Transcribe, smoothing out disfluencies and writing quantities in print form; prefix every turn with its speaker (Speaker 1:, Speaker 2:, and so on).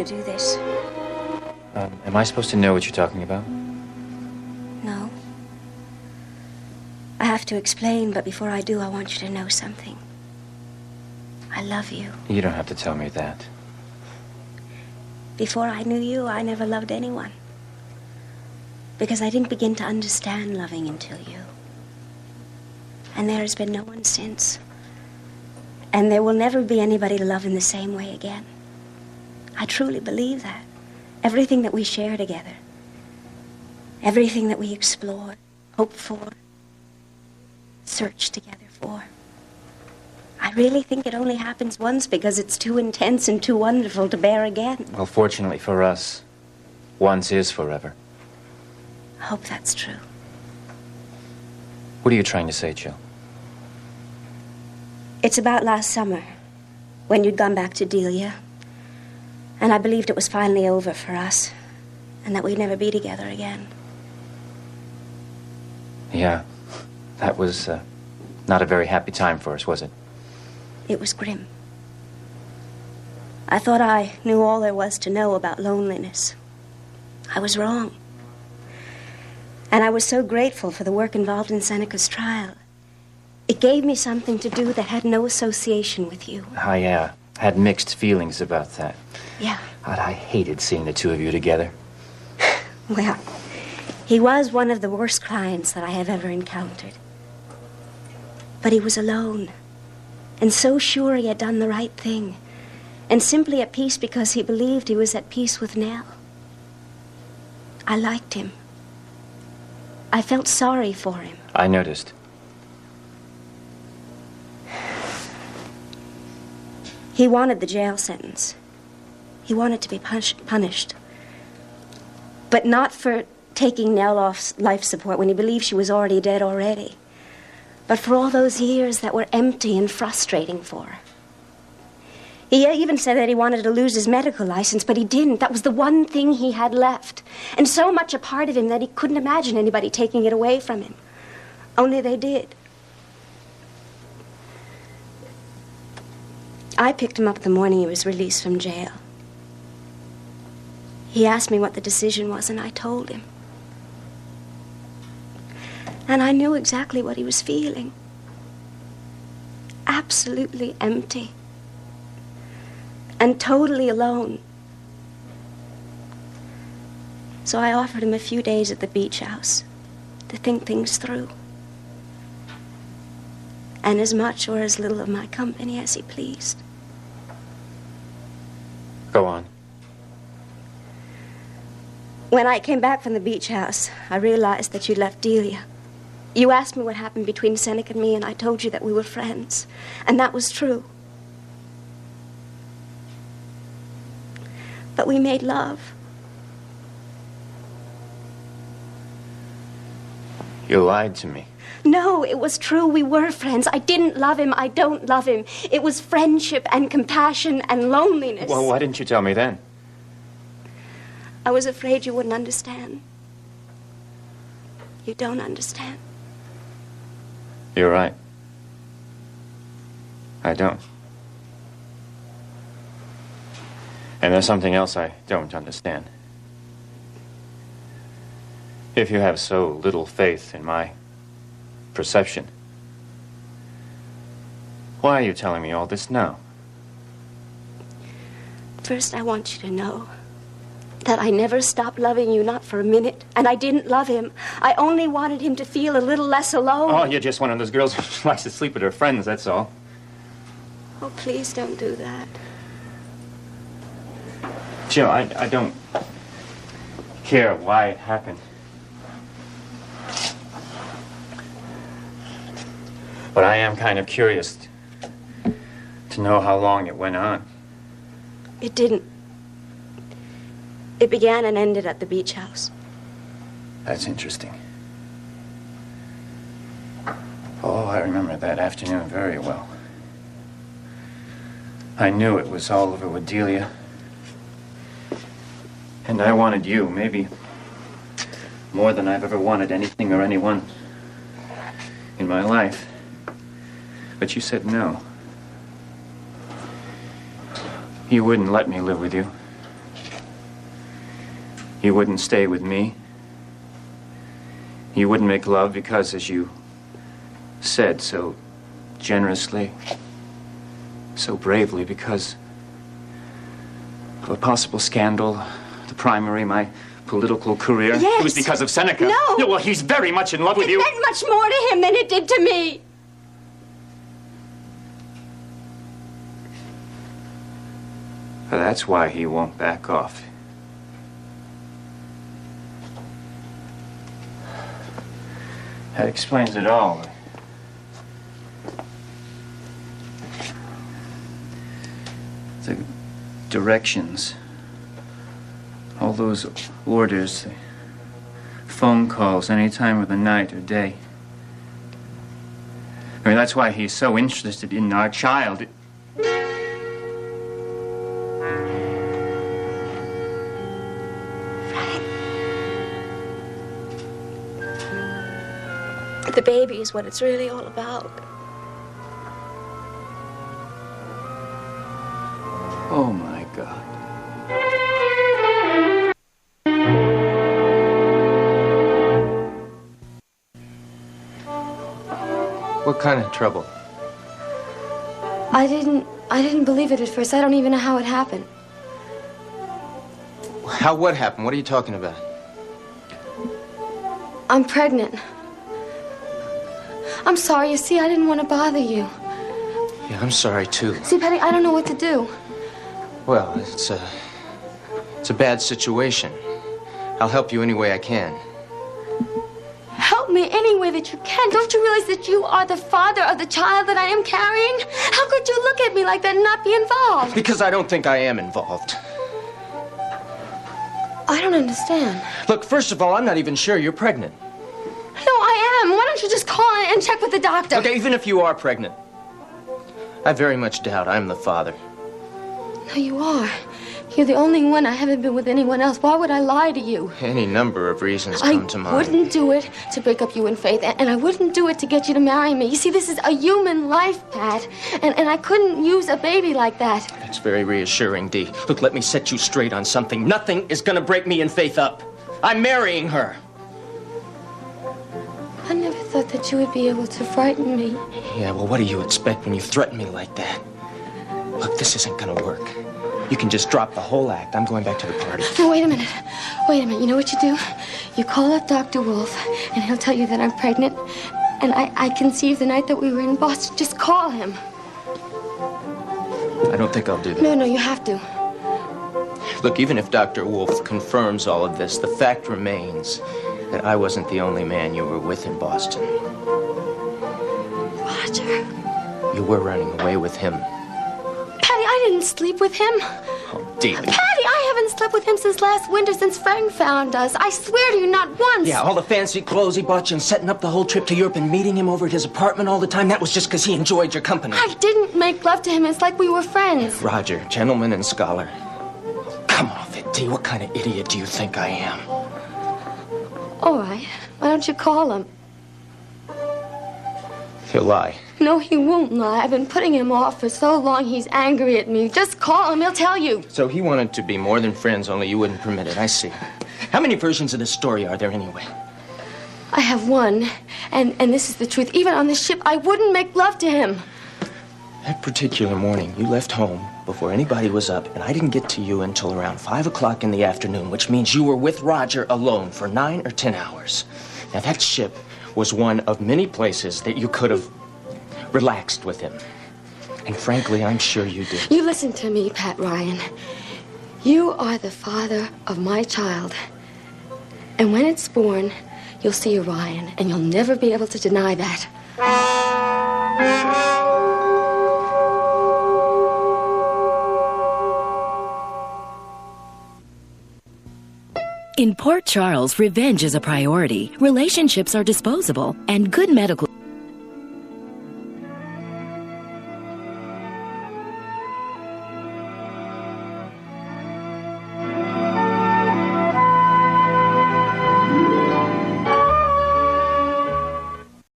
Speaker 1: do this.
Speaker 2: Am I supposed to know what you're talking about?
Speaker 1: No. I have to explain, but before I do, I want you to know something. I love you.
Speaker 2: You don't have to tell me that.
Speaker 1: Before I knew you, I never loved anyone. Because I didn't begin to understand loving until you. And there has been no one since. And there will never be anybody to love in the same way again. I truly believe that. Everything that we share together, everything that we explore, hope for, search together for, I really think it only happens once because it's too intense and too wonderful to bear again.
Speaker 2: Well, fortunately for us, once is forever.
Speaker 1: I hope that's true.
Speaker 2: What are you trying to say, Jill?
Speaker 1: It's about last summer, when you'd gone back to Delia. And I believed it was finally over for us, and that we'd never be together again.
Speaker 2: Yeah, that was not a very happy time for us, was it?
Speaker 1: It was grim. I thought I knew all there was to know about loneliness. I was wrong. And I was so grateful for the work involved in Seneca's trial. It gave me something to do that had no association with you.
Speaker 2: I had mixed feelings about that.
Speaker 1: Yeah.
Speaker 2: God, I hated seeing the two of you together.
Speaker 1: Well, he was one of the worst clients that I have ever encountered. But he was alone, and so sure he had done the right thing, and simply at peace because he believed he was at peace with Nell. I liked him. I felt sorry for him.
Speaker 2: I noticed.
Speaker 1: He wanted the jail sentence. He wanted to be punished. But not for taking Nell off life support when he believed she was already dead already. But for all those years that were empty and frustrating for her. He even said that he wanted to lose his medical license, but he didn't. That was the one thing he had left. And so much a part of him that he couldn't imagine anybody taking it away from him. Only they did. I picked him up the morning he was released from jail. He asked me what the decision was, and I told him. And I knew exactly what he was feeling. Absolutely empty. And totally alone. So I offered him a few days at the beach house to think things through. And as much or as little of my company as he pleased.
Speaker 2: Go on.
Speaker 1: When I came back from the beach house, I realized that you'd left Delia. You asked me what happened between Seneca and me, and I told you that we were friends. And that was true. But we made love.
Speaker 2: You lied to me.
Speaker 1: No, it was true. We were friends. I didn't love him. I don't love him. It was friendship and compassion and loneliness.
Speaker 2: Well, why didn't you tell me then?
Speaker 1: I was afraid you wouldn't understand. You don't understand.
Speaker 2: You're right. I don't. And there's something else I don't understand. If you have so little faith in my perception, why are you telling me all this now?
Speaker 1: First, I want you to know that I never stopped loving you, not for a minute. And I didn't love him. I only wanted him to feel a little less alone.
Speaker 2: Oh, you're just one of those girls who likes to sleep with her friends, that's all.
Speaker 1: Oh, please don't do that.
Speaker 2: Jill, I don't care why it happened. But I am kind of curious to know how long it went on.
Speaker 1: It didn't. It began and ended at the beach house.
Speaker 2: That's interesting. Oh, I remember that afternoon very well. I knew it was all over with Delia. And I wanted you, maybe more than I've ever wanted anything or anyone in my life. But you said no. You wouldn't let me live with you. You wouldn't stay with me. You wouldn't make love because, as you said so generously, so bravely, because of a possible scandal, the primary, my political career.
Speaker 1: Yes.
Speaker 2: It was because of Seneca.
Speaker 1: No.
Speaker 2: Yeah, well, he's very much in love with you.
Speaker 1: It meant much more to him than it did to me.
Speaker 2: Well, that's why he won't back off. That explains it all. The directions, all those orders, the phone calls any time of the night or day. I mean, that's why he's so interested in our child.
Speaker 1: The baby is what it's really all about.
Speaker 2: Oh, my God.
Speaker 3: What kind of trouble?
Speaker 1: I didn't believe it at first. I don't even know how it happened.
Speaker 3: What happened? What are you talking about?
Speaker 1: I'm pregnant. I'm sorry. You see, I didn't want to bother you.
Speaker 3: Yeah, I'm sorry, too.
Speaker 1: See, Patty, I don't know what to do.
Speaker 3: Well, it's a bad situation. I'll help you any way I can.
Speaker 1: Help me any way that you can. Don't you realize that you are the father of the child that I am carrying? How could you look at me like that and not be involved?
Speaker 3: Because I don't think I am involved.
Speaker 1: I don't understand.
Speaker 3: Look, first of all, I'm not even sure you're pregnant.
Speaker 1: No, I am. Why don't you just call and check with the doctor?
Speaker 3: Okay, even if you are pregnant, I very much doubt I'm the father.
Speaker 1: No, you are. You're the only one. I haven't been with anyone else. Why would I lie to you?
Speaker 3: Any number of reasons come to mind.
Speaker 1: I wouldn't do it to break up you and Faith, and I wouldn't do it to get you to marry me. You see, this is a human life, Pat, and I couldn't use a baby like that.
Speaker 3: That's very reassuring, Dee. Look, let me set you straight on something. Nothing is gonna break me and Faith up. I'm marrying her.
Speaker 1: I never thought that you would be able to frighten me.
Speaker 3: Yeah, well, what do you expect when you threaten me like that? Look, this isn't gonna work. You can just drop the whole act. I'm going back to the party.
Speaker 1: No, wait a minute. Wait a minute. You know what you do? You call up Dr. Wolf, and he'll tell you that I'm pregnant, and I conceived the night that we were in Boston. Just call him.
Speaker 3: I don't think I'll do that.
Speaker 1: No, you have to.
Speaker 3: Look, even if Dr. Wolf confirms all of this, the fact remains that I wasn't the only man you were with in Boston.
Speaker 1: Roger.
Speaker 3: You were running away with him.
Speaker 1: Patty, I didn't sleep with him.
Speaker 3: Oh, Dee.
Speaker 1: Patty, I haven't slept with him since last winter, since Frank found us. I swear to you, not once.
Speaker 3: Yeah, all the fancy clothes he bought you and setting up the whole trip to Europe and meeting him over at his apartment all the time, that was just because he enjoyed your company.
Speaker 1: I didn't make love to him. It's like we were friends.
Speaker 3: Roger, gentleman and scholar. Come off it, Dee. What kind of idiot do you think I am?
Speaker 1: All right. Why don't you call him?
Speaker 3: He'll lie.
Speaker 1: No, he won't lie. I've been putting him off for so long. He's angry at me. Just call him. He'll tell you.
Speaker 3: So he wanted to be more than friends, only you wouldn't permit it. I see. How many versions of this story are there anyway?
Speaker 1: I have one, and this is the truth. Even on the ship, I wouldn't make love to him.
Speaker 3: That particular morning, you left home before anybody was up, and I didn't get to you until around 5 o'clock in the afternoon, which means you were with Roger alone for 9 or 10 hours. Now, that ship was one of many places that you could have relaxed with him. And frankly, I'm sure you did.
Speaker 1: You listen to me, Pat Ryan. You are the father of my child. And when it's born, you'll see Orion, and you'll never be able to deny that.
Speaker 4: In Port Charles, revenge is a priority, relationships are disposable, and good medical